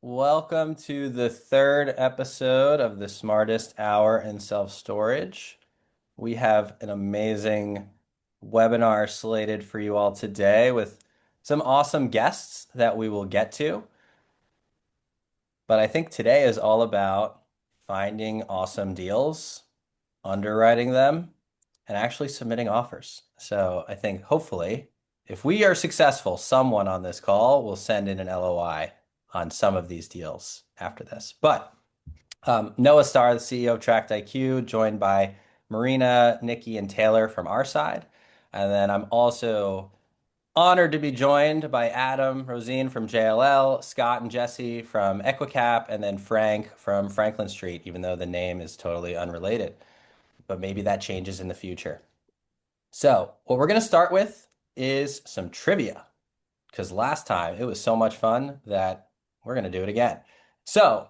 Welcome to the third episode of the Smartest Hour in Self-Storage. We have an amazing webinar slated for you all today with some awesome guests that we will get to. But I think today is all about finding awesome deals, underwriting them, and actually submitting offers. So I think hopefully, if we are successful, someone on this call will send in an LOI on some of these deals after this. But Noah Starr, the CEO of TractIQ, joined by Marina, Nikki, and Taylor from our side. And then I'm also honored to be joined by Adam, Rosine from JLL, Scott and Jesse from Equicap, and then Frank from Franklin Street, even though the name is totally unrelated. But maybe that changes in the future. So, what we're going to start with is some trivia because last time it was so much fun that we're going to do it again. So,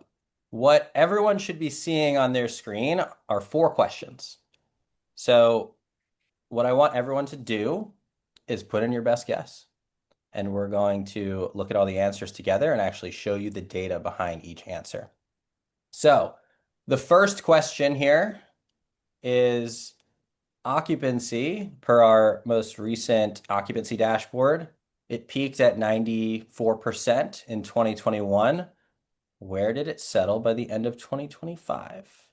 what everyone should be seeing on their screen are four questions. So, what I want everyone to do is put in your best guess. And we're going to look at all the answers together and actually show you the data behind each answer. So, the first question here is occupancy per our most recent occupancy dashboard. It peaked at 94% in 2021. Where did it settle by the end of 2025?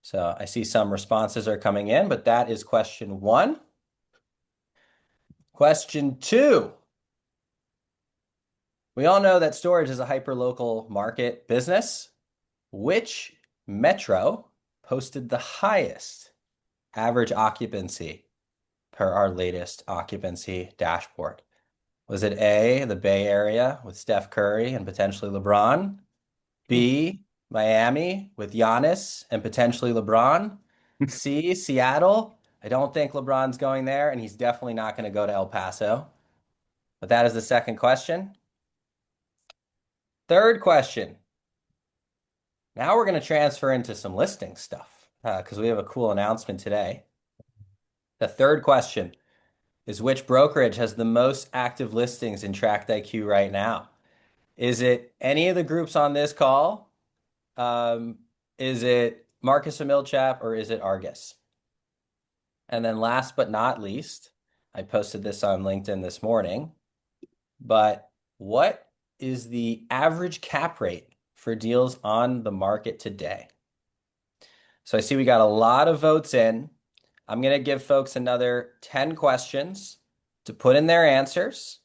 So I see some responses are coming in, but that is question one. Question two. We all know that storage is a hyperlocal market business. Which metro posted the highest average occupancy per our latest occupancy dashboard? Was it A, the Bay Area with Steph Curry and potentially LeBron? B, Miami with Giannis and potentially LeBron? C, Seattle. I don't think LeBron's going there, and he's definitely not going to go to El Paso. But that is the second question. Third question. Now we're going to transfer into some listing stuff because we have a cool announcement today. The third question is which brokerage has the most active listings in TractIQ right now? Is it any of the groups on this call? Is it Marcus and Millchap or is it Argus? And then last but not least, I posted this on LinkedIn this morning, but what is the average cap rate for deals on the market today? So I see we got a lot of votes in. I'm going to give folks another 10 questions to put in their answers.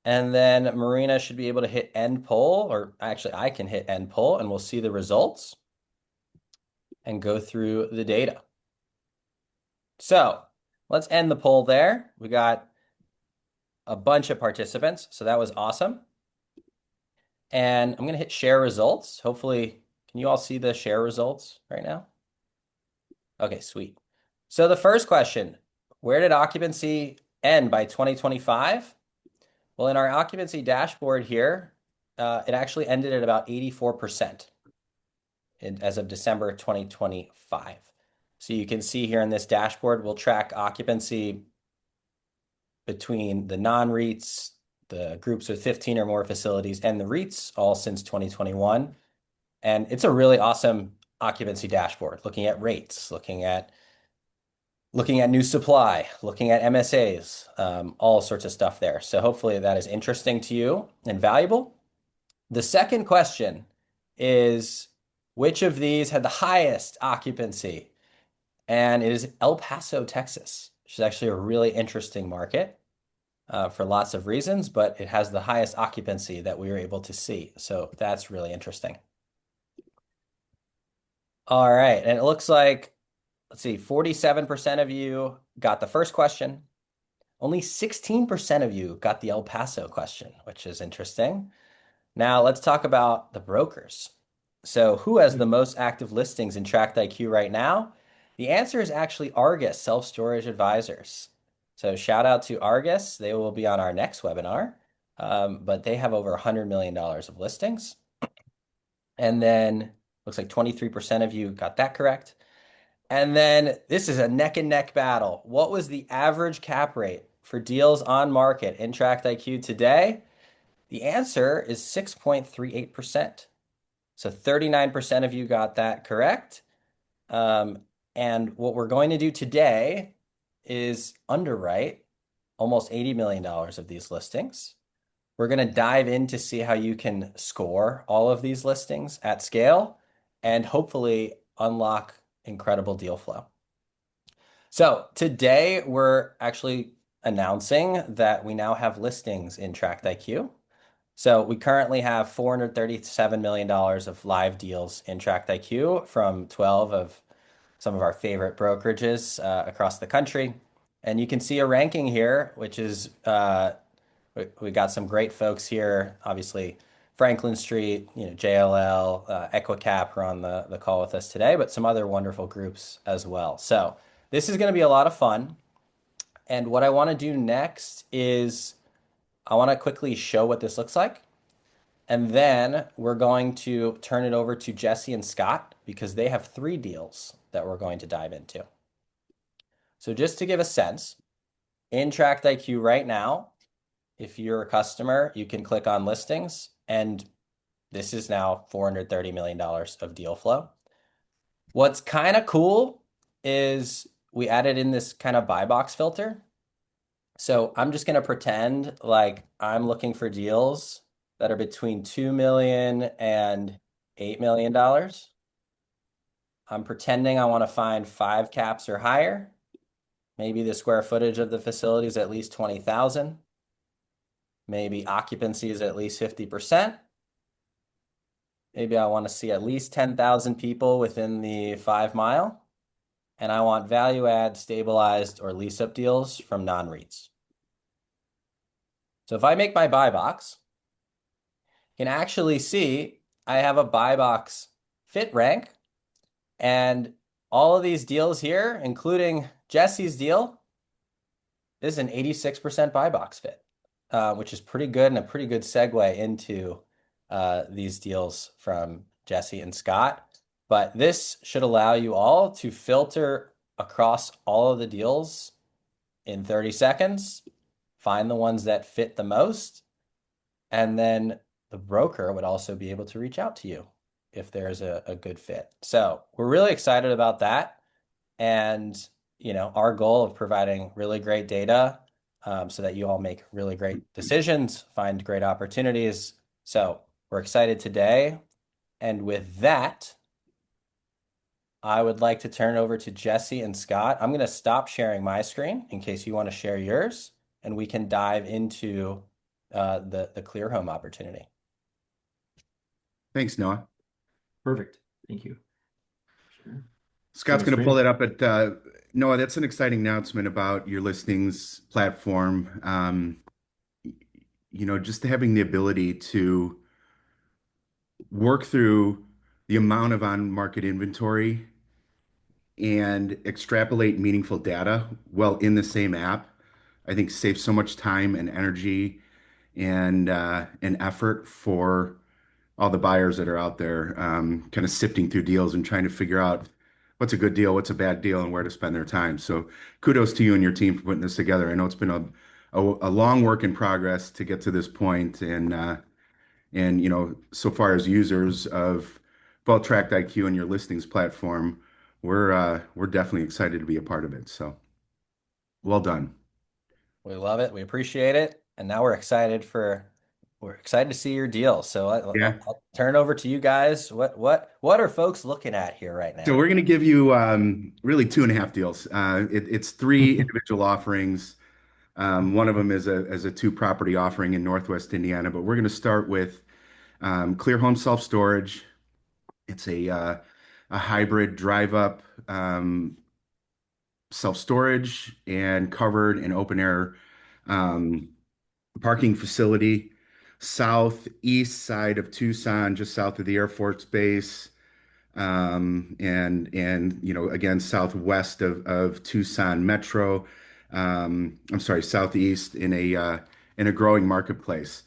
And then Marina should be able to hit end poll, or actually I can hit end poll and we'll see the results and go through the data. So let's end the poll there. We got a bunch of participants, so that was awesome. And I'm going to hit share results. Hopefully, can you all see the share results right now? Okay, sweet. So the first question, where did occupancy end by 2025? Well, in our occupancy dashboard here, it actually ended at about 84% as of December 2025. So you can see here in this dashboard, we'll track occupancy between the non-REITs, the groups with 15 or more facilities, and the REITs all since 2021. And it's a really awesome occupancy dashboard, looking at rates, looking at new supply, looking at MSAs, all sorts of stuff there. So hopefully that is interesting to you and valuable. The second question is, which of these had the highest occupancy? And it is El Paso, Texas, which is actually a really interesting market for lots of reasons, but it has the highest occupancy that we were able to see. So that's really interesting. All right, and it looks like, let's see, 47% of you got the first question. Only 16% of you got the El Paso question, which is interesting. Now let's talk about the brokers. So who has the most active listings in TractIQ right now? The answer is actually Argus Self-Storage Advisors. So shout out to Argus. They will be on our next webinar, but they have over $100 million of listings. And then looks like 23% of you got that correct. And then this is a neck and neck battle. What was the average cap rate for deals on market in TractIQ today? The answer is 6.38%. So 39% of you got that correct. Um, and what we're going to do today is underwrite almost $80 million of these listings. We're going to dive in to see how you can score all of these listings at scale and hopefully unlock incredible deal flow. So today we're actually announcing that we now have listings in TractIQ. So we currently have $437 million of live deals in TractIQ from 12 of some of our favorite brokerages across the country. And you can see a ranking here, which is we got some great folks here. Obviously, Franklin Street, JLL, Equicap are on the call with us today, but some other wonderful groups as well. So this is going to be a lot of fun. And what I want to do next is I want to quickly show what this looks like. And then we're going to turn it over to Jesse and Scott because they have 3 deals that we're going to dive into. So just to give a sense, in TractIQ right now, if you're a customer, you can click on listings, and this is now $430 million of deal flow. What's kind of cool is we added in this kind of buy box filter. So I'm just going to pretend like I'm looking for deals that are between $2 million and $8 million. I'm pretending I want to find 5 caps or higher. Maybe the square footage of the facility is at least 20,000. Maybe occupancy is at least 50%. Maybe I want to see at least 10,000 people within the 5 mile. And I want value add, stabilized, or lease up deals from non-REITs. So if I make my buy box, you can actually see I have a buy box fit rank. And all of these deals here, including Jesse's deal, is an 86% buy box fit, which is pretty good and a pretty good segue into these deals from Jesse and Scott. But this should allow you all to filter across all of the deals in 30 seconds, find the ones that fit the most, and then the broker would also be able to reach out to you if there's a good fit. So we're really excited about that. And, our goal of providing really great data so that you all make really great decisions, find great opportunities. So we're excited today. And with that, I would like to turn it over to Jesse and Scott. I'm going to stop sharing my screen in case you want to share yours, and we can dive into the clear home opportunity. Thanks, Noah. Perfect. Thank you. Sure. Scott's going to pull that up at Noah. That's an exciting announcement about your listings platform. Just having the ability to work through the amount of on-market inventory and extrapolate meaningful data while in the same app, I think saves so much time and energy and effort for all the buyers that are out there, kind of sifting through deals and trying to figure out what's a good deal, what's a bad deal, and where to spend their time. So kudos to you and your team for putting this together. I know it's been a long work in progress to get to this point, and so far as users of both TractIQ and your listings platform, we're definitely excited to be a part of it. So well done. We love it. We appreciate it. And now we're excited to see your deal. So Yeah. I'll turn it over to you guys. What are folks looking at here right now? So we're going to give you really 2.5 deals. It's 3 individual offerings. One of them is a 2 property offering in Northwest Indiana, but we're going to start with Clear Home Self Storage. It's a hybrid drive up self storage and covered and open air parking facility, southeast side of Tucson, just south of the Air Force Base. And again, southwest of Tucson Metro. I'm sorry, southeast in a growing marketplace.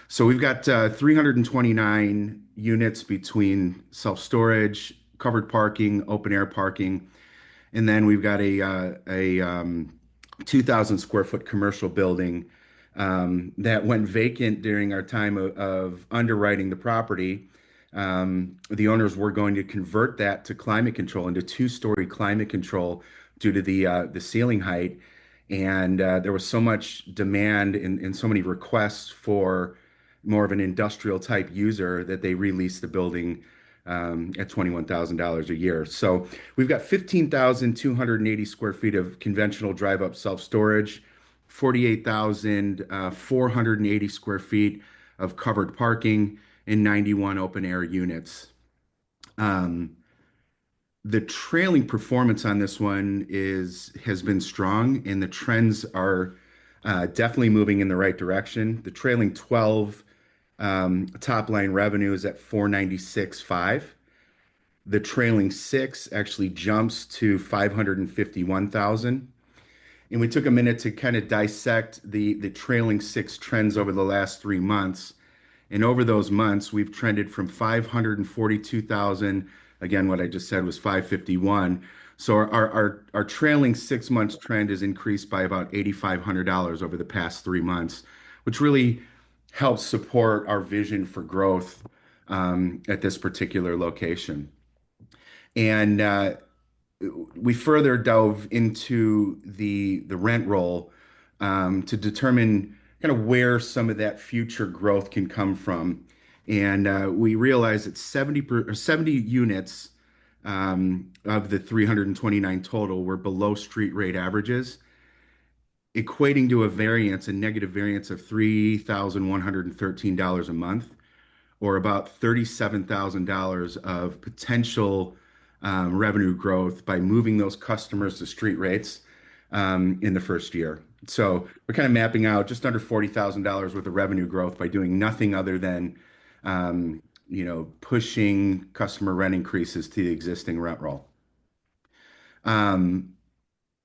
So we've got 329 units between self-storage, covered parking, open air parking, and then we've got a 2,000 square foot commercial building that went vacant during our time of underwriting the property. The owners were going to convert that to climate control, into two-story climate control due to the ceiling height. And there was so much demand and so many requests for more of an industrial type user that they released the building at $21,000 a year. So we've got 15,280 square feet of conventional drive-up self-storage, 48,480 square feet of covered parking, and 91 open air units. Um, the trailing performance on this one has been strong, and the trends are definitely moving in the right direction. The trailing 12 top line revenue is at 496.5. The trailing six actually jumps to 551,000. And we took a minute to kind of dissect the trailing six trends over the last 3 months. And over those months, we've trended from 542,000. Again, what I just said was 551. So our trailing 6 months trend has increased by about $8,500 over the past 3 months, which really helps support our vision for growth at this particular location. And we further dove into the rent roll to determine kind of where some of that future growth can come from. And we realized that 70 units of the 329 total were below street rate averages, equating to a negative variance of $3,113 a month, or about $37,000 of potential revenue growth by moving those customers to street rates in the first year. So we're kind of mapping out just under $40,000 worth of revenue growth by doing nothing other than pushing customer rent increases to the existing rent roll. Um,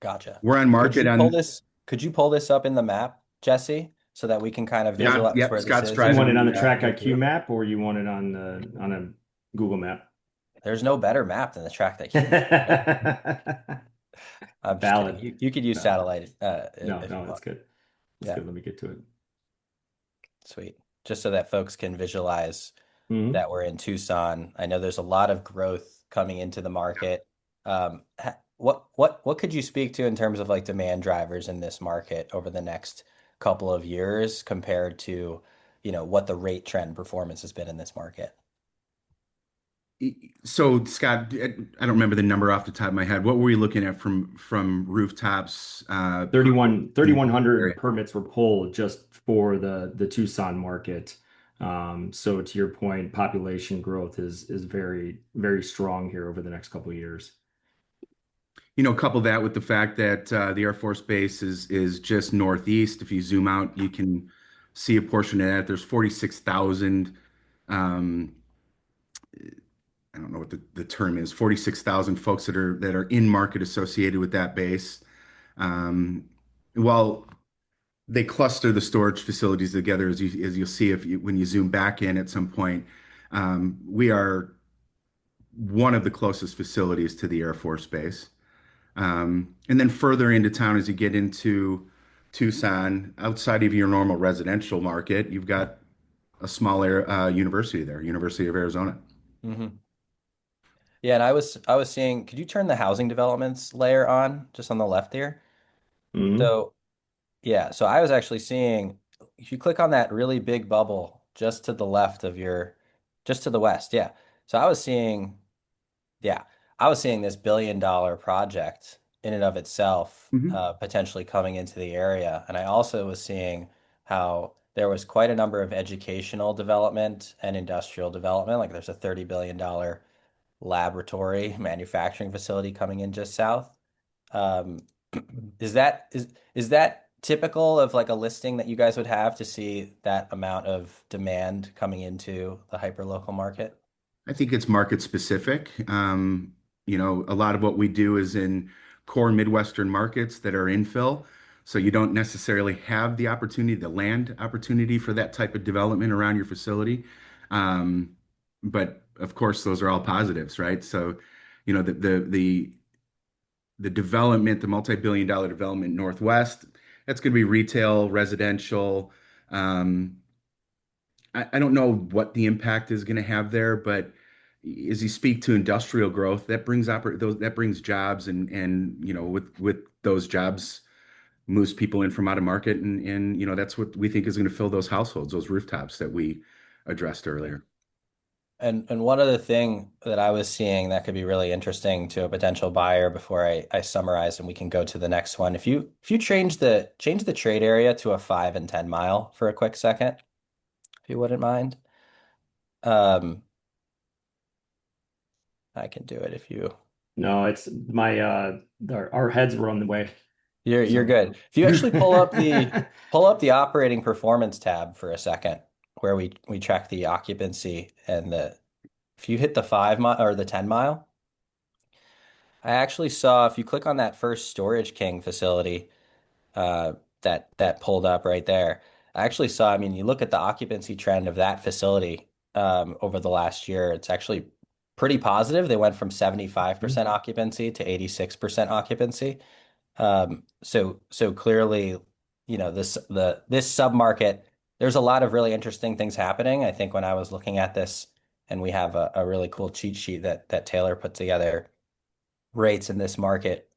Gotcha. we're on Could market you pull on. this, could you pull this up in the map, Jesse, so that we can kind of Yeah. visualize Yep, where this Scott's is? You want driving it on the the Track right IQ here. map, or you want it on a Google map? There's no better map than the TractIQ map. I'm just kidding. Valid. You could use Valid. satellite No, if you no, that's want. good. That's Yeah, good. Let me get to it. sweet. Just so that folks can visualize Hmm. that we're in Tucson. I know there's a lot of growth coming into the market. What could you speak to in terms of like demand drivers in this market over the next couple of years compared to, what the rate trend performance has been in this market? So Scott, I don't remember the number off the top of my head. What were we looking at from rooftops in the 3,100 area? permits were pulled just for the Tucson market. So to your point, population growth is very, very strong here over the next couple of years. Couple that with the fact that the Air Force Base is just northeast. If you zoom out, you can see a portion of that. There's 46,000. Um, I don't know what the term is. 46,000 folks that are in market associated with that base. Um, well, they cluster the storage facilities together, as you'll see when you zoom back in at some point. We are one of the closest facilities to the Air Force Base. And then further into town, as you get into Tucson, outside of your normal residential market, you've got a smaller university there, University of Arizona. Hmm. Yeah, and I was seeing, could you turn the housing developments layer on just on the left here? Hmm. So yeah, so I was actually seeing if you click on that really big bubble just to the left of just to the west, yeah. So yeah, I was seeing this billion-dollar project in and of itself Mhm. potentially coming into the area. And I also was seeing how there was quite a number of educational development and industrial development. Like there's a $30 billion laboratory manufacturing facility coming in just south. Um, is that typical of like a listing that you guys would have to see that amount of demand coming into the hyperlocal market? I think it's market specific. A lot of what we do is in core Midwestern markets that are infill. So you don't necessarily have the land opportunity for that type of development around your facility. Um, but of course, those are all positives, right? So, the development, the multi-billion dollar development Northwest, That's going to be retail, residential. Um, I don't know what the impact is going to have there, but as you speak to industrial growth, that brings that brings jobs, and with those jobs moves people in from out of market, and that's what we think is going to fill those households, those rooftops that we addressed earlier. And one other thing that I was seeing that could be really interesting to a potential buyer before I summarize and we can go to the next one. If you change the trade area to a 5 and 10 mile for a quick second, if you wouldn't mind. Um, I can do it if you No, it's my our heads were on the way. you're So good. If you actually pull up the operating performance tab for a second, where we track the occupancy and the if you hit the 5 mile or the 10 mile, I actually saw if you click on that first Storage King facility, uh, that pulled up right there. I actually saw, I mean, you look at the occupancy trend of that facility over the last year, it's actually pretty positive. They went from 75% occupancy to 86% occupancy. So clearly, this submarket, there's a lot of really interesting things happening. I think when I was looking at this, and we have a really cool cheat sheet that Taylor put together, rates in this market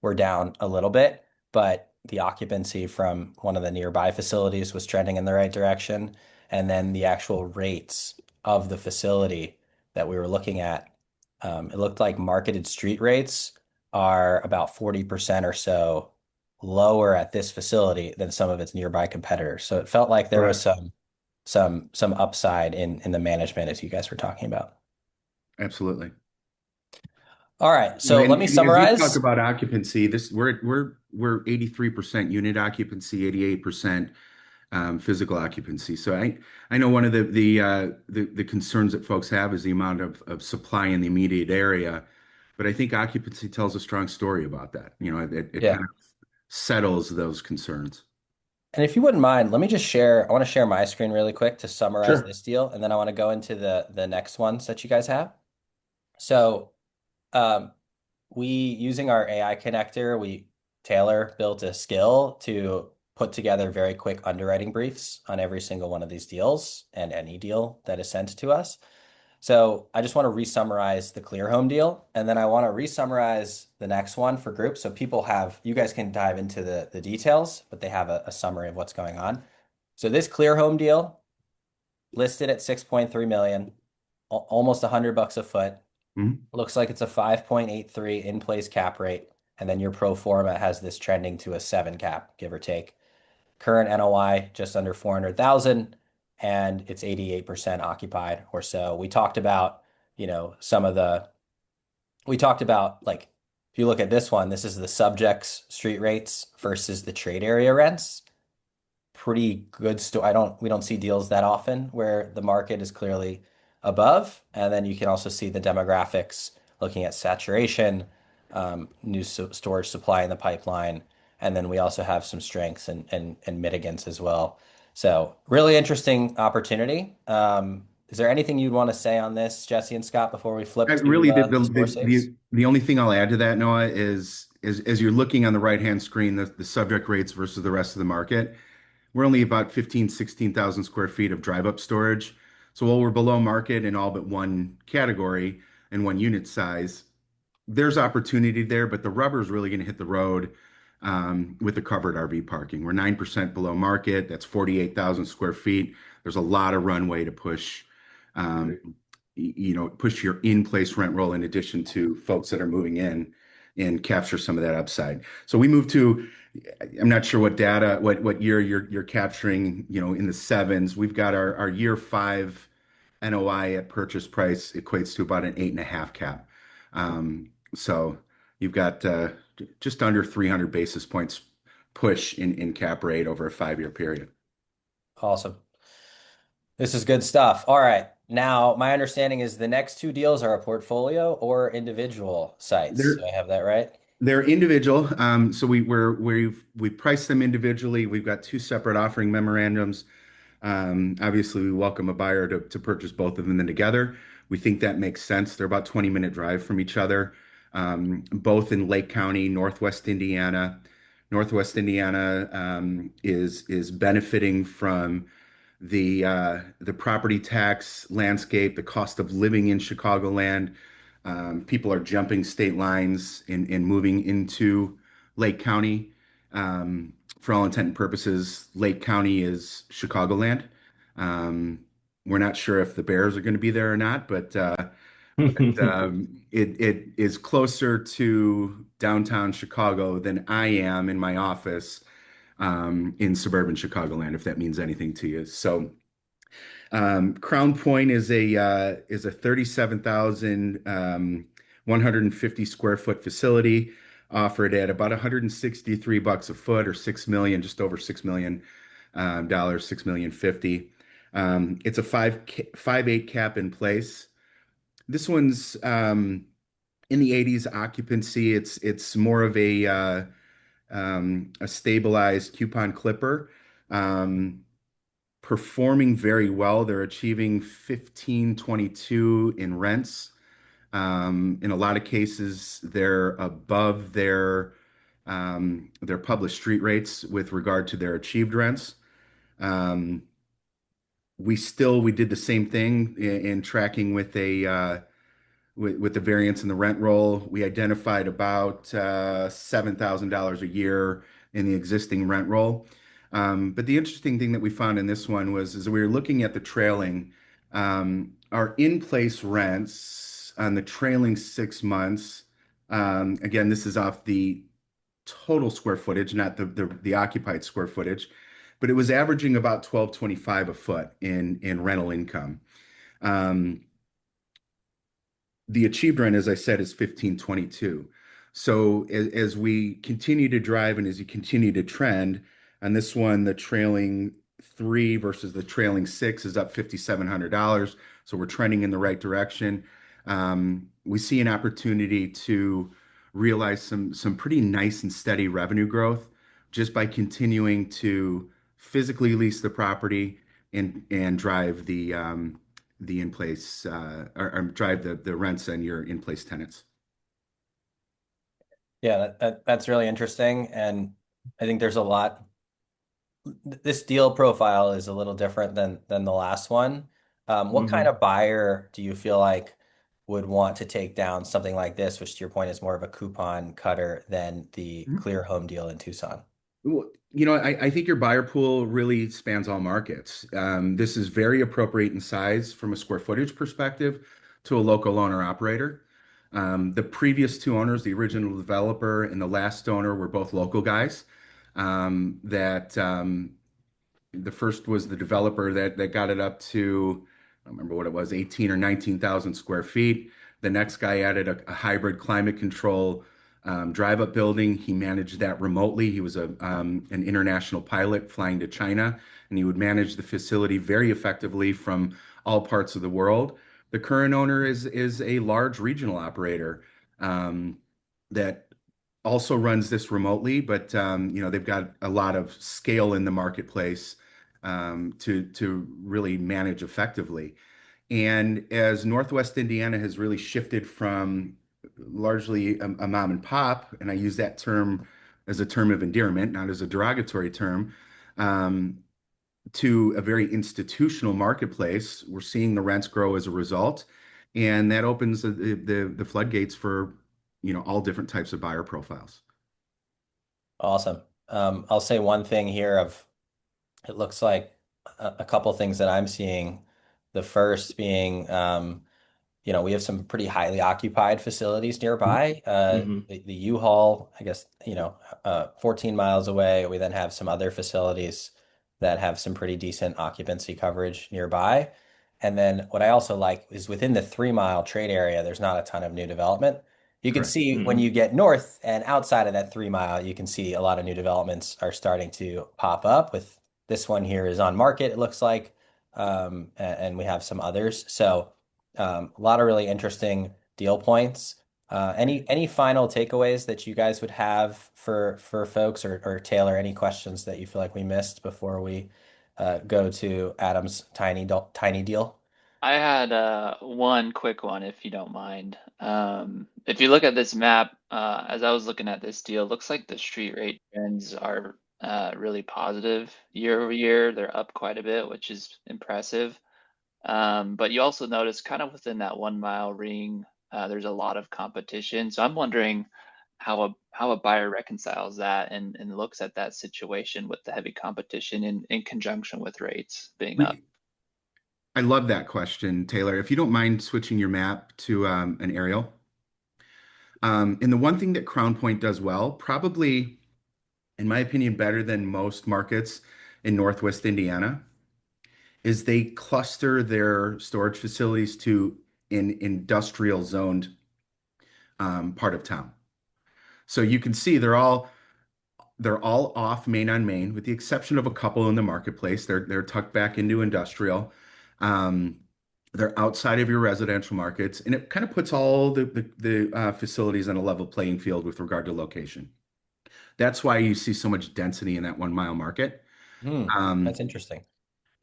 were down a little bit, but the occupancy from one of the nearby facilities was trending in the right direction. And then the actual rates of the facility that we were looking at, it looked like marketed street rates are about 40% or so lower at this facility than some of its nearby competitors. So it felt like there was Correct. some upside in the management as you guys were talking about. Absolutely. All right, You know, so let me and as you talk summarize. about occupancy, we're 83% unit occupancy, 88% physical occupancy. So I know one of the concerns that folks have is the amount of supply in the immediate area, but I think occupancy tells a strong story about that. It kind Yeah. of settles those concerns. And if you wouldn't mind, let me just share. I want to share my screen really quick to summarize sure. this deal, and then I want to go into the next ones that you guys have. So, um, we using our AI connector, Taylor built a skill to put together very quick underwriting briefs on every single one of these deals and any deal that is sent to us. So I just want to re-summarize the Clear Home deal, and then I want to re-summarize the next one for groups so people have, you guys can dive into the details, but they have a summary of what's going on. So this Clear Home deal listed at 6.3 million, almost $100 a foot. Mhm. Looks like it's a 5.83 in place cap rate, and then your pro forma has this trending to a 7 cap, give or take. Current NOI just under 400,000 and it's 88% occupied or so. We talked about like if you look at this one, this is the subjects street rates versus the trade area rents. Pretty good story. We don't see deals that often where the market is clearly above. And then you can also see the demographics looking at saturation, new storage supply in the pipeline. And then we also have some strengths and mitigants as well. So really interesting opportunity. Is there anything you'd want to say on this, Jesse and Scott, before we flip to Really, the score saves? the only thing I'll add to that, Noah, is as you're looking on the right-hand screen, the subject rates versus the rest of the market. We're only about 16,000 square feet of drive-up storage. So while we're below market in all but one category and one unit size, there's opportunity there, but the rubber is really going to hit the road with the covered RV parking. We're 9% below market. That's 48,000 square feet. There's a lot of runway to push, um, push your in-place rent roll in addition to folks that are moving in and capture some of that upside. So we move to, I'm not sure what year you're capturing, in the sevens. We've got our year five NOI at purchase price equates to about an 8.5 cap. So you've got just under 300 basis points push in cap rate over a 5-year period. Awesome. This is good stuff. All right. Now, my understanding is the next two deals are a portfolio or individual sites. Do They're I have that right? they're individual. So we priced them individually. We've got two separate offering memorandums. Obviously, we welcome a buyer to purchase both of them together. We think that makes sense. They're about 20-minute drive from each other, both in Lake County, Northwest Indiana. Northwest Indiana is benefiting from the property tax landscape, the cost of living in Chicagoland. People are jumping state lines and moving into Lake County. For all intent and purposes, Lake County is Chicagoland. Um, we're not sure if the Bears are going to be there or not, but it is closer to downtown Chicago than I am in my office in suburban Chicagoland, if that means anything to you. So Crown Point is a 37,000 150 square foot facility offered at about 163 bucks a foot or 6 million, just over 6 million dollars, 6 million 50. It's a 5.8 cap in place. This one's in the 80s occupancy. It's more of a stabilized coupon clipper. Um, Performing very well. They're achieving 15.22 in rents. In a lot of cases, they're above their published street rates with regard to their achieved rents. Um, we did the same thing in tracking with a with the variance in the rent roll. We identified about $7,000 a year in the existing rent roll. But the interesting thing that we found in this one was as we were looking at the trailing, our in-place rents on the trailing 6 months. Again, this is off the total square footage, not the occupied square footage, but it was averaging about 12.25 a foot in rental income. Um, the achieved rent, as I said, is 15.22. So as we continue to drive and as you continue to trend, on this one, the trailing three versus the trailing six is up $5,700. So we're trending in the right direction. We see an opportunity to realize some pretty nice and steady revenue growth just by continuing to physically lease the property and drive the in-place or drive the rents on your in-place tenants. Yeah, that's really interesting. And I think there's a lot. This deal profile is a little different than the last one. What kind Mhm. of buyer do you feel like would want to take down something like this, which to your point is more of a coupon cutter than the clear home deal in Tucson? Well, I think your buyer pool really spans all markets. This is very appropriate in size from a square footage perspective to a local owner operator. The previous two owners, the original developer and the last owner, were both local guys that the first was the developer that got it up to, I don't remember what it was, 18 or 19,000 square feet. The next guy added a hybrid climate control drive-up building. He managed that remotely. He was an international pilot flying to China, and he would manage the facility very effectively from all parts of the world. The current owner is a large regional operator um, that also runs this remotely, but they've got a lot of scale in the marketplace to really manage effectively. And as Northwest Indiana has really shifted from largely a mom and pop, and I use that term as a term of endearment, not as a derogatory term, um, to a very institutional marketplace, we're seeing the rents grow as a result, and that opens the floodgates for all different types of buyer profiles. Awesome. I'll say one thing here of it looks like a couple things that I'm seeing. The first being we have some pretty highly occupied facilities nearby. Mhm. The U-Haul, I guess, 14 miles away. We then have some other facilities that have some pretty decent occupancy coverage nearby. And then what I also like is within the 3 mile trade area, there's not a ton of new development. You can Correct. see when Mhm. you get north and outside of that 3 mile, you can see a lot of new developments are starting to pop up. With this one here is on market, it looks like, and we have some others. So. A lot of really interesting deal points. Any final takeaways that you guys would have for folks, or Taylor, any questions that you feel like we missed before we go to Adam's tiny deal? I had one quick one, if you don't mind. If you look at this map, as I was looking at this deal, looks like the street rate trends are really positive year over year. They're up quite a bit, which is impressive. But you also notice kind of within that 1 mile ring, there's a lot of competition. So I'm wondering how a buyer reconciles that and looks at that situation with the heavy competition in conjunction with rates being up. We, I love that question, Taylor. If you don't mind switching your map to an aerial. And the one thing that Crown Point does well, probably, in my opinion, better than most markets in Northwest Indiana, is they cluster their storage facilities to an industrial zoned part of town. So you can see they're all off main on main, with the exception of a couple in the marketplace. They're tucked back into industrial. Um, they're outside of your residential markets, and it kind of puts all the facilities on a level playing field with regard to location. That's why you see so much density in that 1 mile market. Hmm, Um, that's interesting.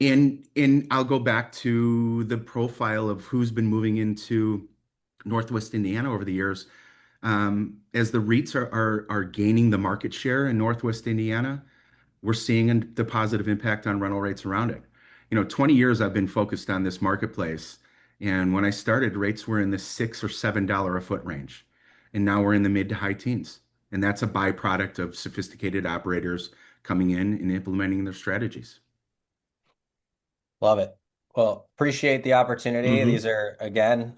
and I'll go back to the profile of who's been moving into Northwest Indiana over the years. As the REITs are gaining the market share in Northwest Indiana, we're seeing the positive impact on rental rates around it. 20 years I've been focused on this marketplace, and when I started, rates were in the $6 or $7 a foot range, and now we're in the mid to high teens. And that's a byproduct of sophisticated operators coming in and implementing their strategies. Love it. Well, appreciate the opportunity. These Hmm. are, again,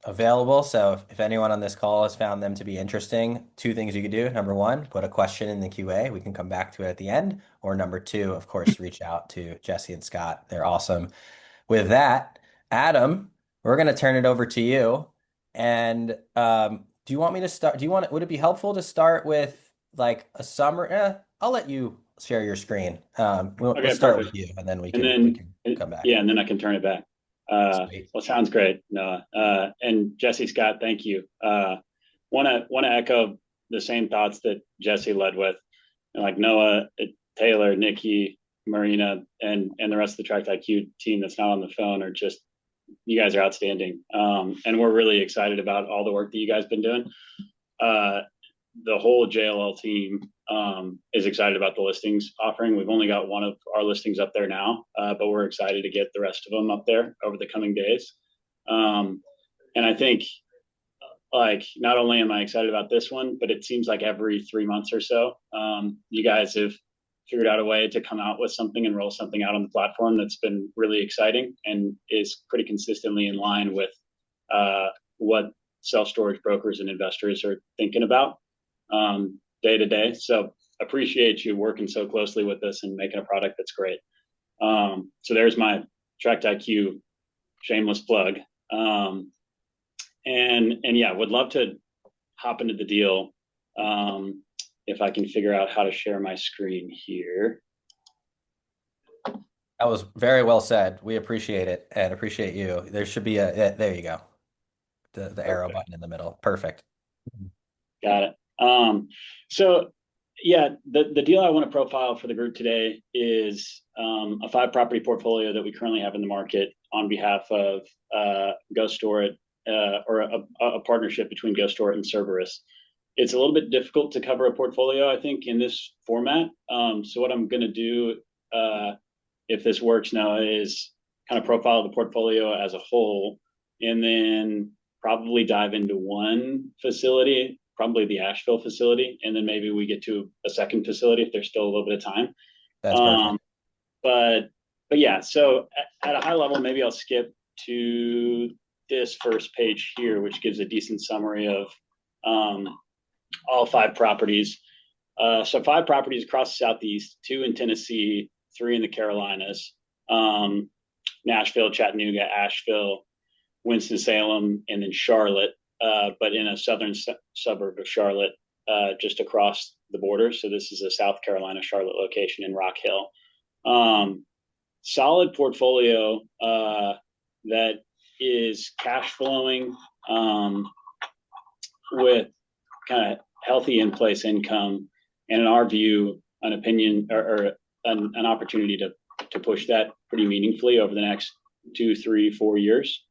available. So if anyone on this call has found them to be interesting, two things you could do. Number one, put a question in the QA. We can come back to it at the end. Or number two, of course, reach out to Jesse and Scott. They're awesome. With that, Adam, we're going to turn it over to you. And do you want me to start? Would it be helpful to start with like a summary? I'll let you share your screen. We'll Okay, start with perfect. you and then we And can we then, can come back. yeah, and then I can turn it back. Sweet. Well, sounds great, Noah. And Jesse, Scott, thank you. Want to echo the same thoughts that Jesse led with, and like Noah, Taylor, Nikki, Marina, and the rest of the TractIQ team that's not on the phone are just, you guys are outstanding. And we're really excited about all the work that you guys been doing. The whole JLL team is excited about the listings offering. We've only got one of our listings up there now, but we're excited to get the rest of them up there over the coming days. And I think, like, not only am I excited about this one, but it seems like every 3 months or so, you guys have figured out a way to come out with something and roll something out on the platform that's been really exciting and is pretty consistently in line with what self-storage brokers and investors are thinking about day to day. So appreciate you working so closely with us and making a product that's great. So there's my TractIQ shameless plug. And yeah, would love to hop into the deal if I can figure out how to share my screen here. That was very well said. We appreciate it and appreciate you. There should be there you go. The arrow Perfect. button in the middle. Perfect. Got it. So yeah, the deal I want to profile for the group today is a 5 property portfolio that we currently have in the market on behalf of GoStore It, or a partnership between GoStore It and Cerberus. It's a little bit difficult to cover a portfolio, I think, in this format. So what I'm going to do, if this works now, is kind of profile the portfolio as a whole, and then probably dive into one facility, probably the Asheville facility, and then maybe we get to a second facility if there's still a little bit of time. That's Um, perfect. but yeah, so at a high level, maybe I'll skip to this first page here, which gives a decent summary of all 5 properties. So 5 properties across the Southeast, 2 in Tennessee, 3 in the Carolinas, Nashville, Chattanooga, Asheville, Winston-Salem, and then Charlotte, but in a southern suburb of Charlotte, just across the border. So this is a South Carolina, Charlotte location in Rock Hill. Solid portfolio that is cash flowing with kind of healthy in-place income, and in our view, an opinion or an opportunity to push that pretty meaningfully over the next 2, 3, 4 years.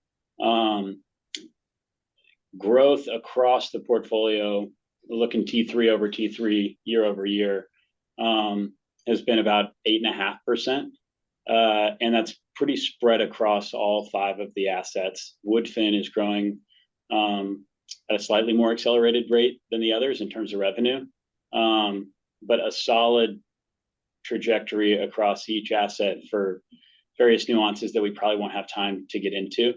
Growth across the portfolio, looking T3 over T3 year over year, has been about 8.5%. And that's pretty spread across all 5 of the assets. Woodfin is growing at a slightly more accelerated rate than the others in terms of revenue, but a solid trajectory across each asset for various nuances that we probably won't have time to get into.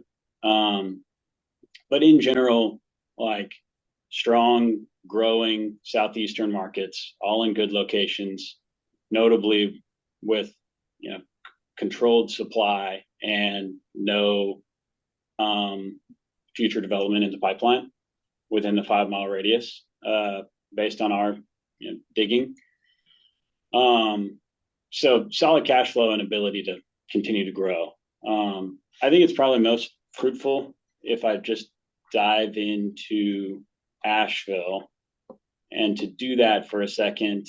But in general, like strong, growing southeastern markets, all in good locations, notably with controlled supply and no future development in the pipeline within the 5-mile radius, based on our digging. So solid cash flow and ability to continue to grow. I think it's probably most fruitful if I just dive into Asheville. And to do that for a second,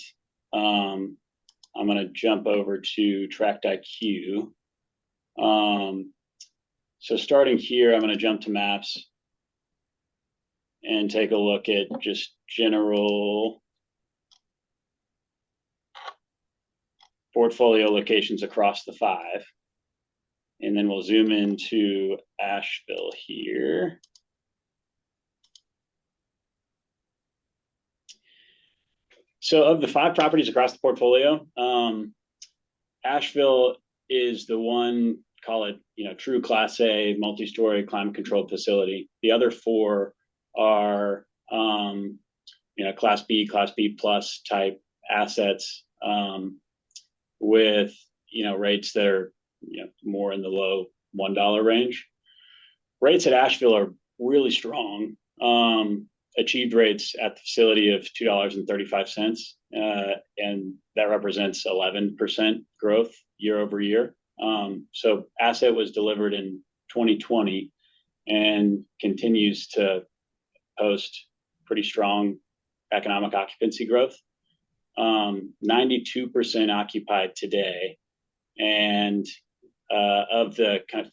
I'm going to jump over to TractIQ. So starting here, I'm going to jump to maps and take a look at just general portfolio locations across the 5. And then we'll zoom into Asheville here. So of the 5 properties across the portfolio, Asheville is the one, call it, true Class A, multi-story, climate-controlled facility. The other 4 are, Class B plus type assets, with, rates that are, more in the low $1 range. Rates at Asheville are really strong. Achieved rates at the facility of $2.35, and that represents 11% growth year over year. So asset was delivered in 2020 and continues to post pretty strong economic occupancy growth. 92% occupied today, and of the kind of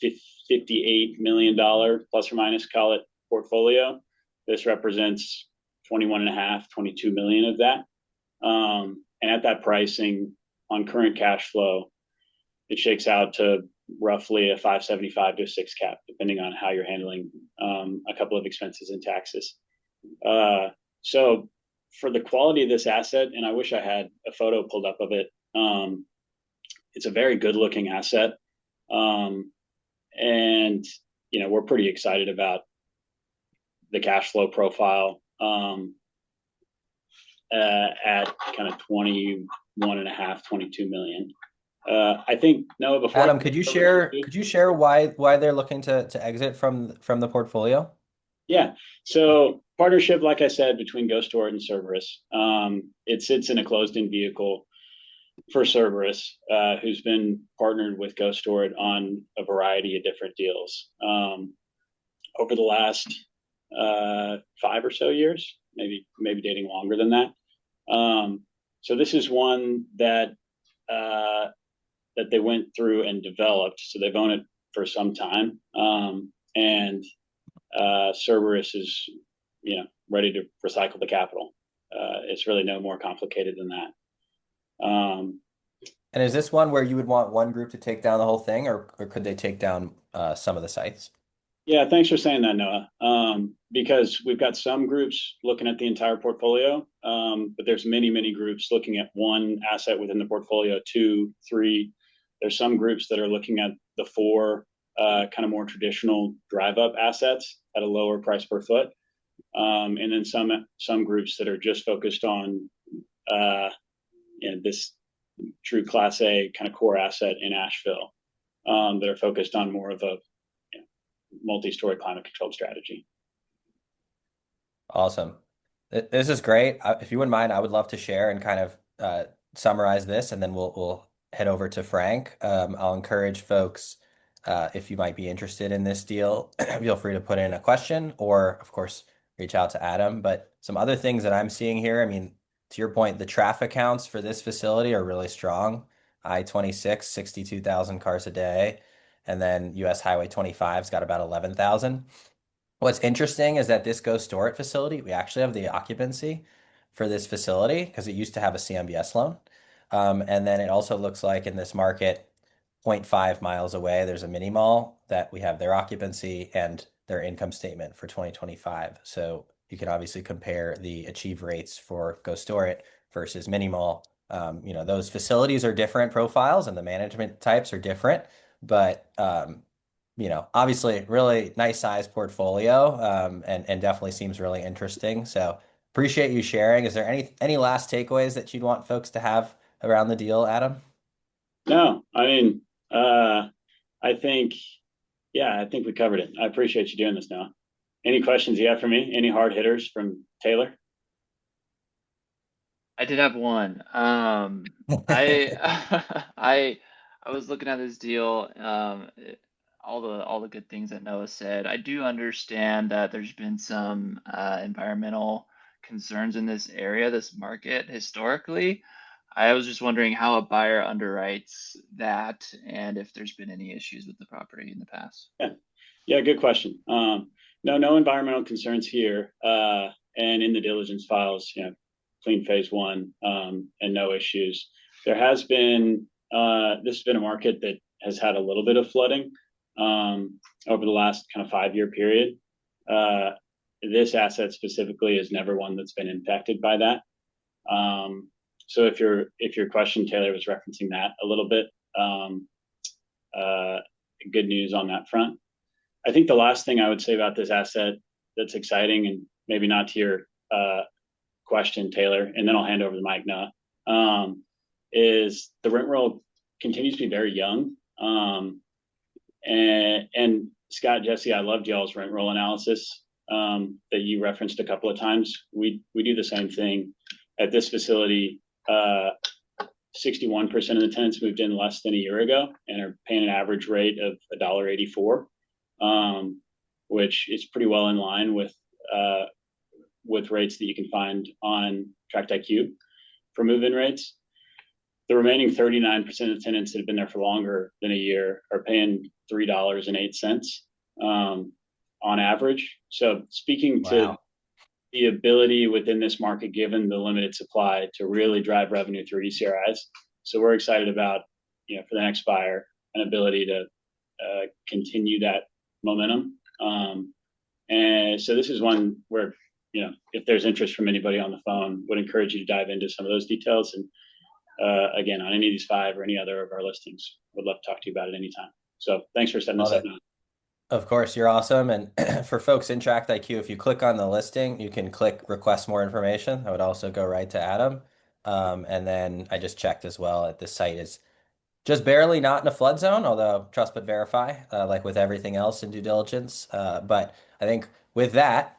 $58 million plus or minus, call it, portfolio, this represents 21.5, 22 million of that. And at that pricing on current cash flow, it shakes out to roughly a 5.75 to a 6 cap, depending on how you're handling a couple of expenses and taxes. So for the quality of this asset, and I wish I had a photo pulled up of it, it's a very good looking asset. And, we're pretty excited about the cash flow profile at kind of 21.5, 22 million. I think, Noah, before Adam, could you share why they're looking to exit from the portfolio? Yeah. So partnership, like I said, between GoStore It and Cerberus. It sits in a closed-in vehicle for Cerberus, who's been partnered with GoStore It on a variety of different deals over the last 5 or so years, maybe dating longer than that. So this is one that they went through and developed. So they've owned it for some time, and Cerberus is, ready to recycle the capital. It's really no more complicated than that. And is this one where you would want one group to take down the whole thing, or could they take down some of the sites? Yeah, thanks for saying that, Noah. Because we've got some groups looking at the entire portfolio, but there's many groups looking at one asset within the portfolio, 2, 3. There's some groups that are looking at the 4 kind of more traditional drive-up assets at a lower price per foot, and then some groups that are just focused on this true Class A kind of core asset in Asheville, that are focused on more of a multi-story climate-controlled strategy. Awesome. This is great. If you wouldn't mind, I would love to share and kind of summarize this, and then we'll head over to Frank. I'll encourage folks, if you might be interested in this deal, feel free to put in a question or, of course, reach out to Adam. But some other things that I'm seeing here, I mean, to your point, the traffic counts for this facility are really strong. I-26, 62,000 cars a day. And then US Highway 25's got about 11,000. What's interesting is that this GoStore It facility, we actually have the occupancy for this facility because it used to have a CMBS loan. And then it also looks like in this market, zero point 0.5 miles away, there's a mini mall that we have their occupancy and their income statement for 2025. So you can obviously compare the achieve rates for GoStore It versus mini mall. Those facilities are different profiles and the management types are different, but obviously really nice size portfolio, and definitely seems really interesting. So appreciate you sharing. Is there any last takeaways that you'd want folks to have around the deal, Adam? No, I mean, I think, yeah, I think we covered it. I appreciate you doing this now. Any questions you have for me? Any hard hitters from Taylor? I did have one. I I was looking at this deal, all the good things that Noah said. I do understand that there's been some environmental concerns in this area, this market historically. I was just wondering how a buyer underwrites that and if there's been any issues with the property in the past. Yeah, yeah, good question. No environmental concerns here. And in the diligence files, clean phase one, and no issues. There has been, this has been a market that has had a little bit of flooding over the last kind of 5-year period. This asset specifically is never one that's been impacted by that. So if your question, Taylor, was referencing that a little bit, good news on that front. I think the last thing I would say about this asset that's exciting, and maybe not to your question, Taylor, and then I'll hand over the mic now, is the rent roll continues to be very young. And Scott, Jesse, I loved y'all's rent roll analysis that you referenced a couple of times. We do the same thing at this facility. 61% of the tenants moved in less than a year ago and are paying an average rate of $1.84, which is pretty well in line with rates that you can find on TractIQ for move-in rates. The remaining 39% of the tenants that have been there for longer than a year are paying $3.08 on average. So speaking to the ability within this market, given the limited supply, to really drive revenue through ECRIs. So we're excited about, for the next buyer, an ability to continue that momentum. And so this is one where, if there's interest from anybody on the phone, would encourage you to dive into some of those details. And again, on any of these 5 or any other of our listings, would love to talk to you about it anytime. So thanks for setting this up now. Of course, you're awesome. And for folks in TractIQ, if you click on the listing, you can click request more information. That would also go right to Adam. And then I just checked as well that this site is just barely not in a flood zone, although trust but verify, like with everything else in due diligence. But I think with that,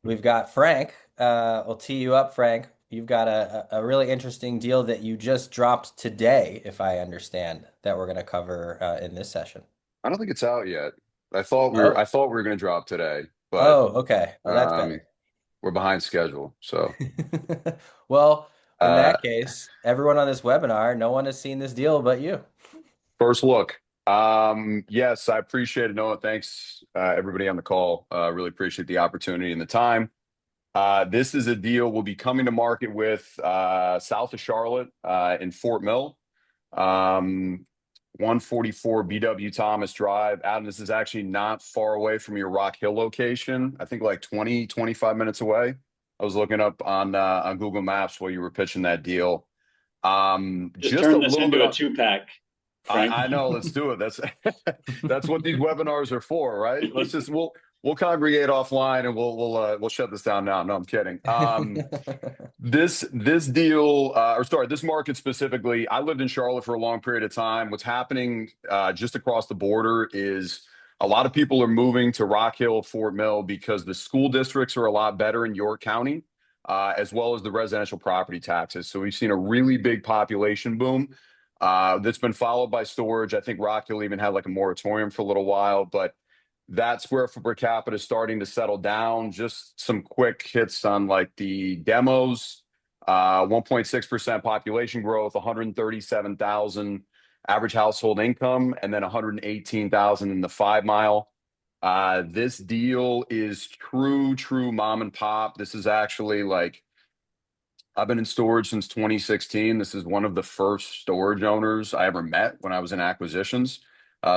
we've got Frank. We'll tee you up, Frank. You've got a really interesting deal that you just dropped today, if I understand, that we're going to cover in this session. I don't think it's out yet. I thought we were going to drop today, but okay. Well, that's better. We're behind schedule. So, well, in that case, everyone on this webinar, no one has seen this deal but you. First look. Yes, I appreciate it, Noah. Thanks, everybody on the call. Really appreciate the opportunity and the time. This is a deal we'll be coming to market with south of Charlotte in Fort Mill. 144 BW Thomas Drive. Adam, this is actually not far away from your Rock Hill location. I think like 25 minutes away. I was looking up on Google Maps while you were pitching that deal. Just turn this into a 2-pack. I know. Let's do it. That's what these webinars are for, right? We'll congregate offline and we'll shut this down now. No, I'm kidding. This market specifically, I lived in Charlotte for a long period of time. What's happening just across the border is a lot of people are moving to Rock Hill, Fort Mill, because the school districts are a lot better in York County, as well as the residential property taxes. So we've seen a really big population boom that's been followed by storage. I think Rock Hill even had like a moratorium for a little while, but that square foot per capita is starting to settle down. Just some quick hits on like the demos. 1.6% population growth, 137,000 average household income, and then 118,000 in the 5 mile. This deal is true mom and pop. This is actually like, I've been in storage since 2016. This is one of the first storage owners I ever met when I was in acquisitions.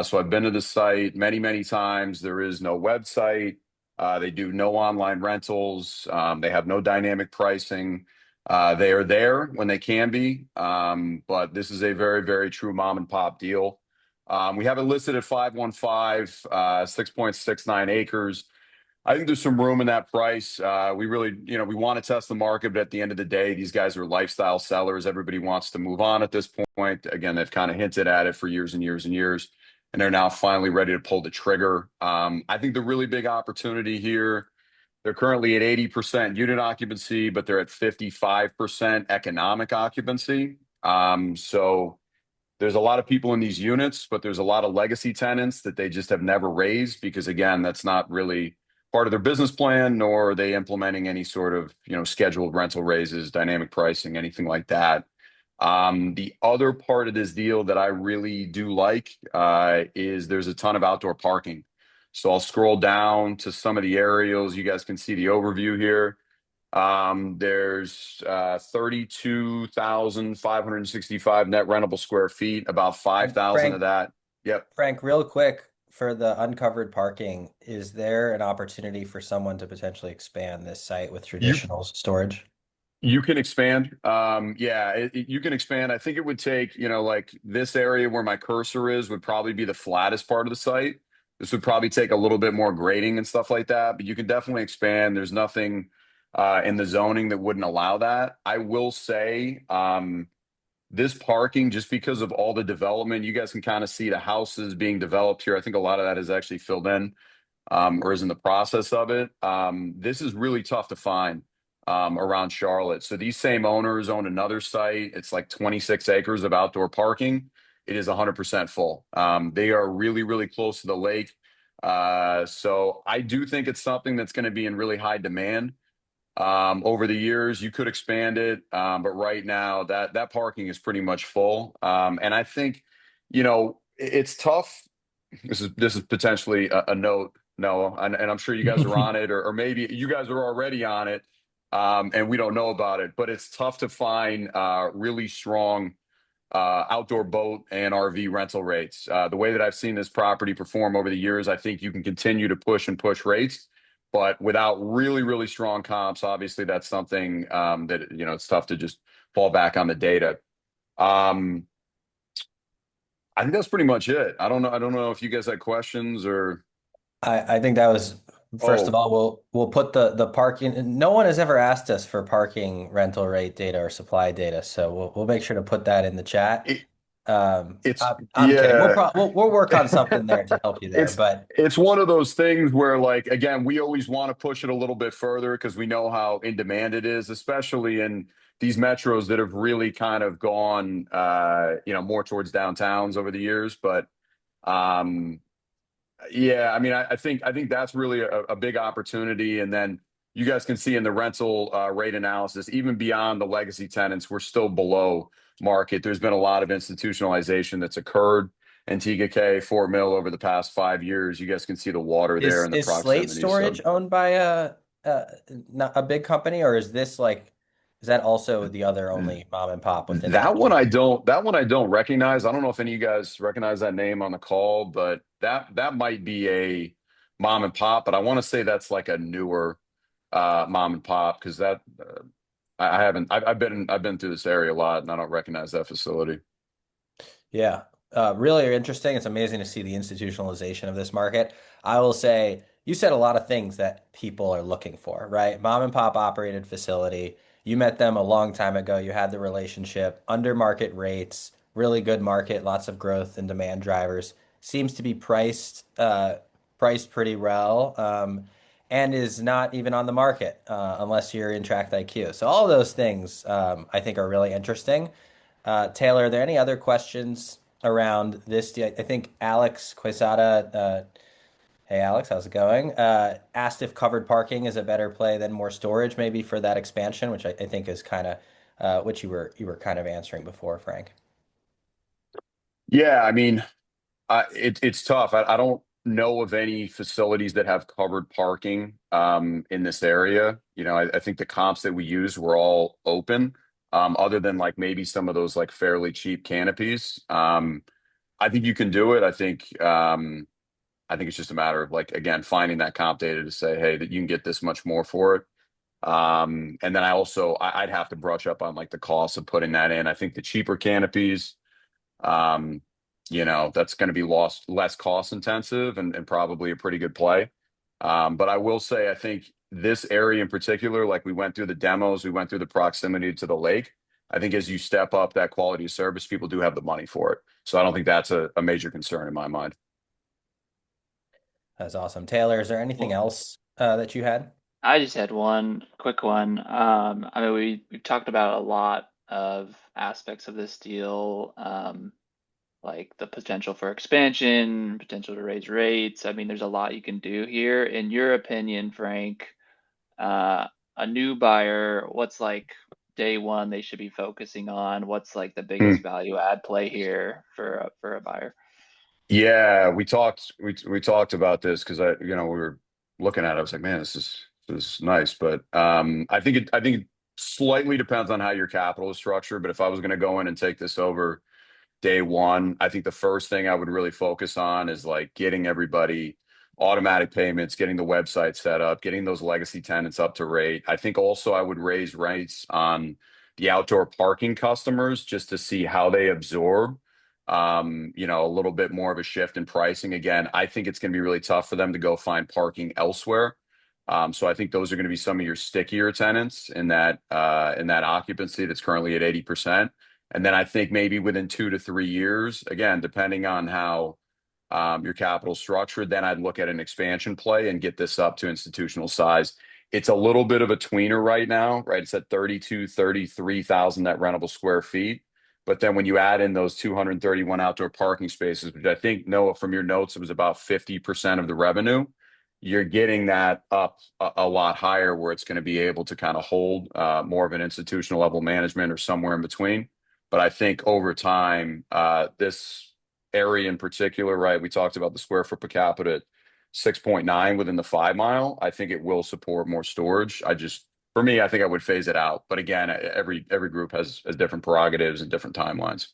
So I've been to the site many times. There is no website. They do no online rentals. They have no dynamic pricing. They are there when they can be, but this is a very true mom and pop deal. We have it listed at 515, 6.69 acres. I think there's some room in that price. We really, we want to test the market, but at the end of the day, these guys are lifestyle sellers. Everybody wants to move on at this point. Again, they've kind of hinted at it for years and years and years, and they're now finally ready to pull the trigger. I think the really big opportunity here, they're currently at 80% unit occupancy, but they're at 55% economic occupancy. So there's a lot of people in these units, but there's a lot of legacy tenants that they just have never raised because, again, that's not really part of their business plan, nor are they implementing any sort of, scheduled rental raises, dynamic pricing, anything like that. The other part of this deal that I really do like is there's a ton of outdoor parking. So I'll scroll down to some of the aerials. You guys can see the overview here. There's 32,565 net rentable square feet, about 5,000 Frank, of that. Yep. Frank, real quick, for the uncovered parking, is there an opportunity for someone to potentially expand this site with You traditional storage? you can expand. Yeah, you can expand. I think it would take, like this area where my cursor is would probably be the flattest part of the site. This would probably take a little bit more grading and stuff like that, but you can definitely expand. There's nothing in the zoning that wouldn't allow that. I will say, this parking, just because of all the development, you guys can kind of see the houses being developed here. I think a lot of that is actually filled in, or is in the process of it. This is really tough to find around Charlotte. So these same owners own another site. It's like 26 acres of outdoor parking. It is 100% full. They are really close to the lake. So I do think it's something that's going to be in really high demand. Over the years, you could expand it, but right now that parking is pretty much full. And I think, it's tough. This is potentially a note, Noah, and I'm sure you guys are on it, or maybe you guys are already on it, and we don't know about it. But it's tough to find really strong outdoor boat and RV rental rates. The way that I've seen this property perform over the years, I think you can continue to push rates, but without really strong comps, obviously that's something that it's tough to just fall back on the data. Um, I think that's pretty much it. I don't know if you guys had questions or. I think that was first of Oh, all, we'll put the parking. No one has ever asked us for parking rental rate data or supply data, so we'll make sure to put that in the chat. it, it's I'm kidding. yeah. We'll work on something there to help you there, it's but it's one of those things where, like, again, we always want to push it a little bit further because we know how in demand it is, especially in these metros that have really kind of gone more towards downtowns over the years. But um yeah, I mean, I think that's really a big opportunity. And then you guys can see in the rental rate analysis, even beyond the legacy tenants, we're still below market. There's been a lot of institutionalization that's occurred in TGK, Fort Mill over the past 5 years. You guys can see the water there and the is Slate proximity. So Storage owned by a not a big company, or is this like is that also the other only mom and pop within that chain? that one I don't recognize. I don't know if any of you guys recognize that name on the call, but that might be a mom and pop, but I want to say that's like a newer mom and pop because that I haven't I've been through this area a lot and I don't recognize that facility. Yeah, really interesting. It's amazing to see the institutionalization of this market. I will say, you said a lot of things that people are looking for, right? Mom and pop operated facility. You met them a long time ago. You had the relationship, under market rates, really good market, lots of growth and demand drivers. Seems to be priced pretty well, and is not even on the market unless you're in TractIQ. So all of those things I think are really interesting. Taylor, are there any other questions around this? I think Alex Quesada, hey Alex, how's it going? Asked if covered parking is a better play than more storage, maybe for that expansion, which I think is kind of which you were kind of answering before, Frank. Yeah, I mean, it's tough. I don't know of any facilities that have covered parking in this area. I think the comps that we use were all open, other than like maybe some of those like fairly cheap canopies. I think you can do it. I think it's just a matter of like again finding that comp data to say, hey, that you can get this much more for it. And then I'd have to brush up on like the cost of putting that in. I think the cheaper canopies. Um, that's going to be less cost intensive and probably a pretty good play. But I will say, I think this area in particular, like we went through the demos, we went through the proximity to the lake. I think as you step up that quality of service, people do have the money for it. So I don't think that's a major concern in my mind. That's awesome. Taylor, is there anything Well, else that you had? I just had one quick one. I mean, we've talked about a lot of aspects of this deal, like the potential for expansion, potential to raise rates. I mean, there's a lot you can do here. In your opinion, Frank, uh, a new buyer, what's like day one they should be focusing on? What's like the Hmm. biggest value add play here for a buyer? Yeah, we talked about this because we were looking at it. I was like, man, this is nice, but I think it slightly depends on how your capital is structured. But if I was going to go in and take this over day one, I think the first thing I would really focus on is like getting everybody automatic payments, getting the website set up, getting those legacy tenants up to rate. I think also I would raise rates on the outdoor parking customers just to see how they absorb a little bit more of a shift in pricing. Again, I think it's going to be really tough for them to go find parking elsewhere. So I think those are going to be some of your stickier tenants in that occupancy that's currently at 80%. And then I think maybe within 2 to 3 years, again, depending on how your capital structured, then I'd look at an expansion play and get this up to institutional size. It's a little bit of a tweener right now, right? It's at 32, 33,000 net rentable square feet. But then when you add in those 231 outdoor parking spaces, which I think, Noah, from your notes, it was about 50% of the revenue, you're getting that up a lot higher where it's going to be able to kind of hold more of an institutional level management or somewhere in between. But I think over time, this area in particular, right? We talked about the square foot per capita at 6.9 within the 5 mile. I think it will support more storage. For me, I think I would phase it out. But again, every group has different prerogatives and different timelines.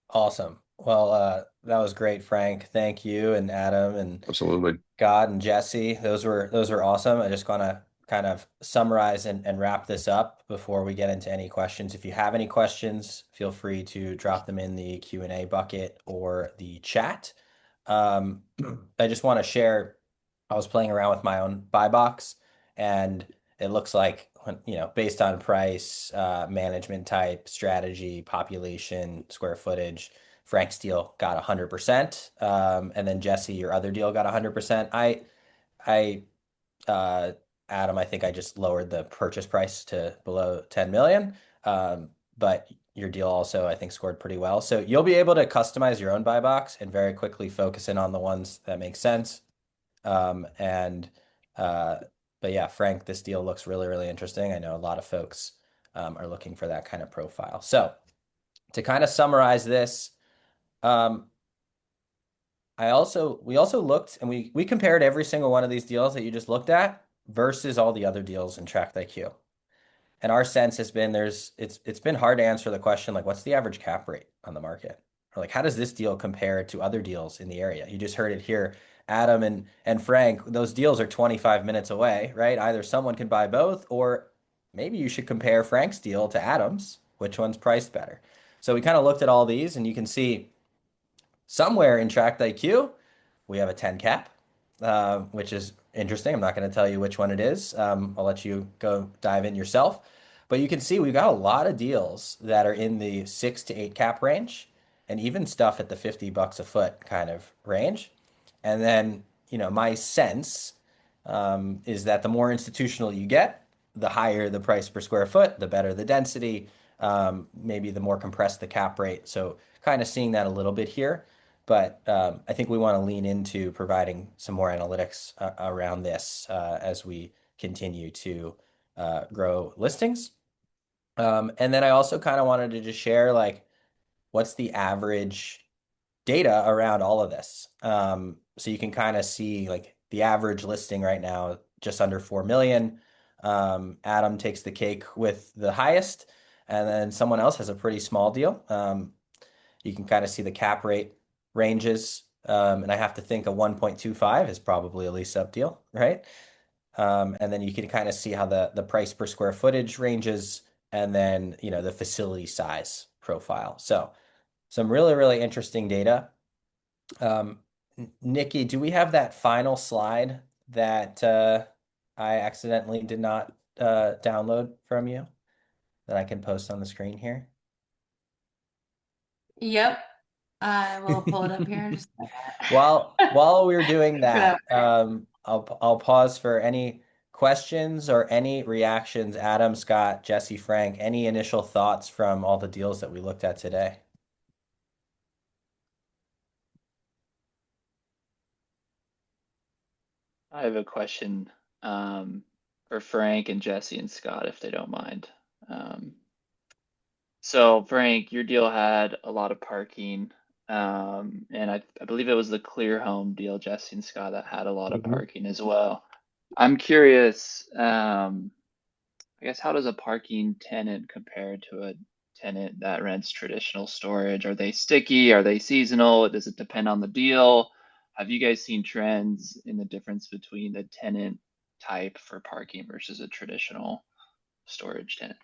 Awesome. Well, that was great, Frank. Thank you, and Adam, and Absolutely. God and Jesse. Those were awesome. I just want to kind of summarize and wrap this up before we get into any questions. If you have any questions, feel free to drop them in the Q&A bucket or the chat. Um, I just want to share, I was playing around with my own buy box, and it looks like, based on price, management type, strategy, population, square footage, Frank's deal got 100%. And then Jesse, your other deal got 100%. I, uh, Adam, I think I just lowered the purchase price to below 10 million. But your deal also, I think, scored pretty well. So you'll be able to customize your own buy box and very quickly focus in on the ones that make sense. And uh, but yeah, Frank, this deal looks really, really interesting. I know a lot of folks are looking for that kind of profile. So to kind of summarize this, um, we also looked and we compared every single one of these deals that you just looked at versus all the other deals in TractIQ. And our sense has been it's been hard to answer the question like what's the average cap rate on the market? Or like how does this deal compare to other deals in the area? You just heard it here. Adam and Frank, those deals are 25 minutes away, right? Either someone can buy both, or maybe you should compare Frank's deal to Adam's. Which one's priced better? So we kind of looked at all these, and you can see somewhere in Tract IQ, we have a 10 cap, which is interesting. I'm not going to tell you which one it is. I'll let you go dive in yourself. But you can see we've got a lot of deals that are in the 6 to 8 cap range, and even stuff at the $50 a foot kind of range. And then, my sense is that the more institutional you get, the higher the price per square foot, the better the density, maybe the more compressed the cap rate. So kind of seeing that a little bit here. But I think we want to lean into providing some more analytics around this as we continue to grow listings. And then I also kind of wanted to just share like what's the average data around all of this. So you can kind of see like the average listing right now, just under 4 million. Adam takes the cake with the highest, and then someone else has a pretty small deal. You can kind of see the cap rate ranges. And I have to think a 1.25 is probably a lease up deal, right? And then you can kind of see how the price per square footage ranges, and then the facility size profile. So some really, really interesting data. Nikki, do we have that final slide that I accidentally did not download from you that I can post on the screen here? Yep. I will pull it up here in just a While we're doing second. that, I'll pause for any questions or any reactions. Adam, Scott, Jesse, Frank, any initial thoughts from all the deals that we looked at today? I have a question for Frank and Jesse and Scott, if they don't mind. So Frank, your deal had a lot of parking, and I believe it was the Clear Home deal, Jesse and Scott, that had a lot of parking as well. I'm curious, I guess how does a parking tenant compare to a tenant that rents traditional storage? Are they sticky? Are they seasonal? Does it depend on the deal? Have you guys seen trends in the difference between the tenant type for parking versus a traditional storage tenant?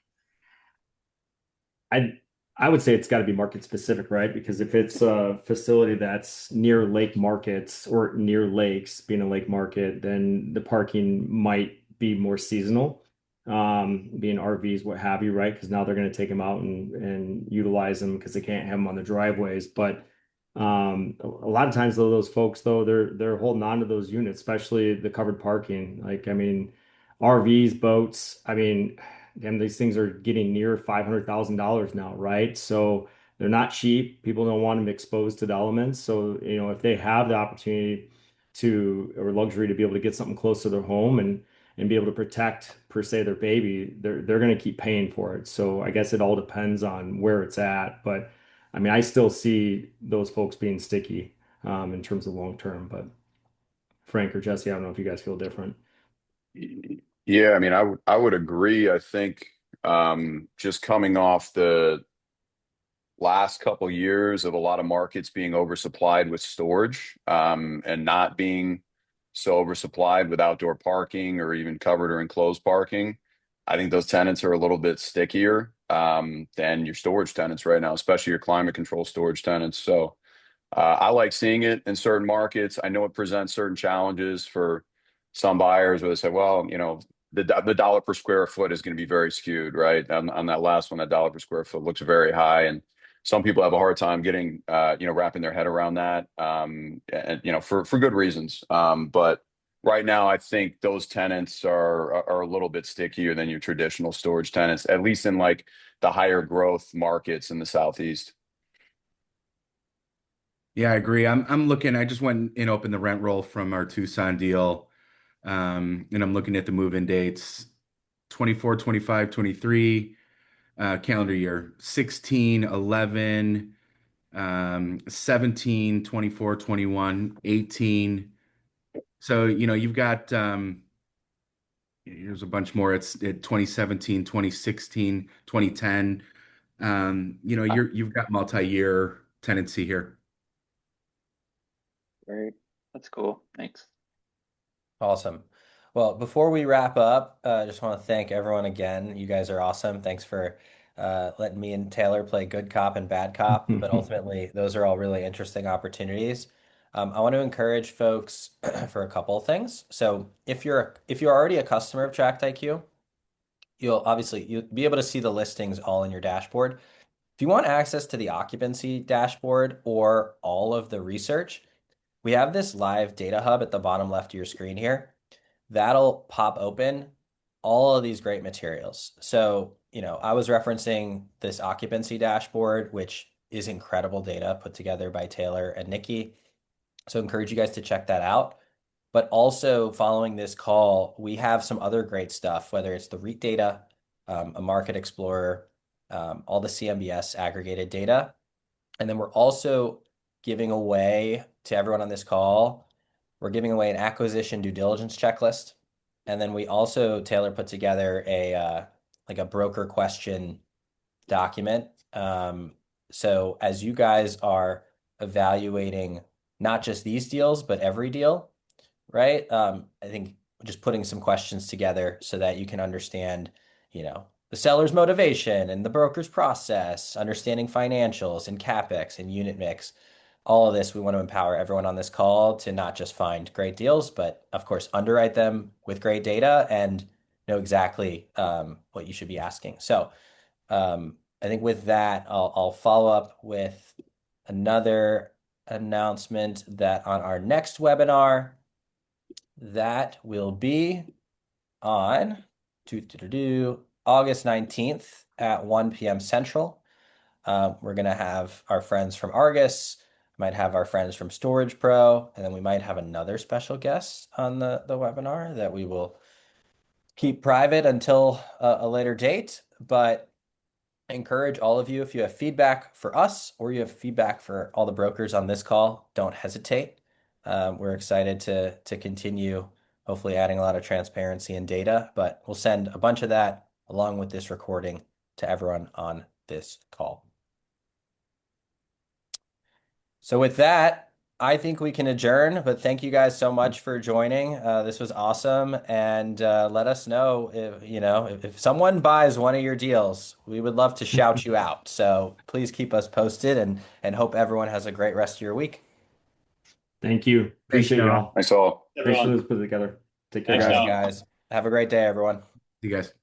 I I would say it's got to be market specific, right? Because if it's a facility that's near lake markets or near lakes, being a lake market, then the parking might be more seasonal, being RVs, what have you, right? Because now they're going to take them out and utilize them because they can't have them on the driveways. But a lot of times, though, those folks, though, they're holding on to those units, especially the covered parking. Like, I mean, RVs, boats. I mean, and these things are getting near $500,000 now, right? So they're not cheap. People don't want them exposed to the elements. So, if they have the opportunity to or luxury to be able to get something close to their home and be able to protect per se their baby, they're going to keep paying for it. So I guess it all depends on where it's at. But I mean, I still see those folks being sticky in terms of long term. But Frank or Jesse, I don't know if you guys feel different. Yeah, I mean, I would agree. I think just coming off the last couple years of a lot of markets being oversupplied with storage, and not being so oversupplied with outdoor parking or even covered or enclosed parking, I think those tenants are a little bit stickier than your storage tenants right now, especially your climate control storage tenants. So I like seeing it in certain markets. I know it presents certain challenges for some buyers where they say, well, the dollar per square foot is going to be very skewed, right? On that last one, that dollar per square foot looks very high. And some people have a hard time getting, wrapping their head around that, and, for good reasons. But right now, I think those tenants are a little bit stickier than your traditional storage tenants, at least in like the higher growth markets in the Southeast. Yeah, I agree. I'm looking. I just went and opened the rent roll from our Tucson deal, and I'm looking at the move-in dates: 24, 25, 23, calendar year 16, 11, 17, 24, 21, 18. So you've got here's a bunch more. It's at 2017, 2016, 2010. You've got multi-year tenancy here. Great. That's cool. Thanks. Awesome. Well, before we wrap up, I just want to thank everyone again. You guys are awesome. Thanks for letting me and Taylor play good cop and bad cop. But ultimately, those are all really interesting opportunities. I want to encourage folks for a couple of things. So if you're already a customer of TractIQ, you'll be able to see the listings all in your dashboard. If you want access to the occupancy dashboard or all of the research, we have this live data hub at the bottom left of your screen here. That'll pop open all of these great materials. So, I was referencing this occupancy dashboard, which is incredible data put together by Taylor and Nikki. So, I encourage you guys to check that out. But also, following this call, we have some other great stuff, whether it's the REIT data, a market explorer, all the CMBS aggregated data. And then we're also giving away to everyone on this call, we're giving away an acquisition due diligence checklist. And then we also, Taylor put together a like a broker question document. So as you guys are evaluating not just these deals, but every deal, right? I think just putting some questions together so that you can understand, the seller's motivation and the broker's process, understanding financials and CapEx and unit mix. All of this, we want to empower everyone on this call to not just find great deals, but of course, underwrite them with great data and know exactly what you should be asking. So I think with that, I'll follow up with another announcement that on our next webinar, that will be on August 19th at 1 p.m. Central. We're going to have our friends from Argus, might have our friends from Storage Pro, and then we might have another special guest on the webinar that we will keep private until a later date. But I encourage all of you, if you have feedback for us or you have feedback for all the brokers on this call, don't hesitate. We're excited to continue, hopefully adding a lot of transparency and data, but we'll send a bunch of that along with this recording to everyone on this call. So with that, I think we can adjourn, but thank you guys so much for joining. This was awesome. And let us know if someone buys one of your deals, we would love to shout you out. So please keep us posted and hope everyone has a great rest of your week. Thank you. Thanks, Appreciate Noah. y'all. Thanks all. Thanks for Everyone. this put it together. Take care, Thanks, guys. Noah. Guys, have a great day, everyone. You guys.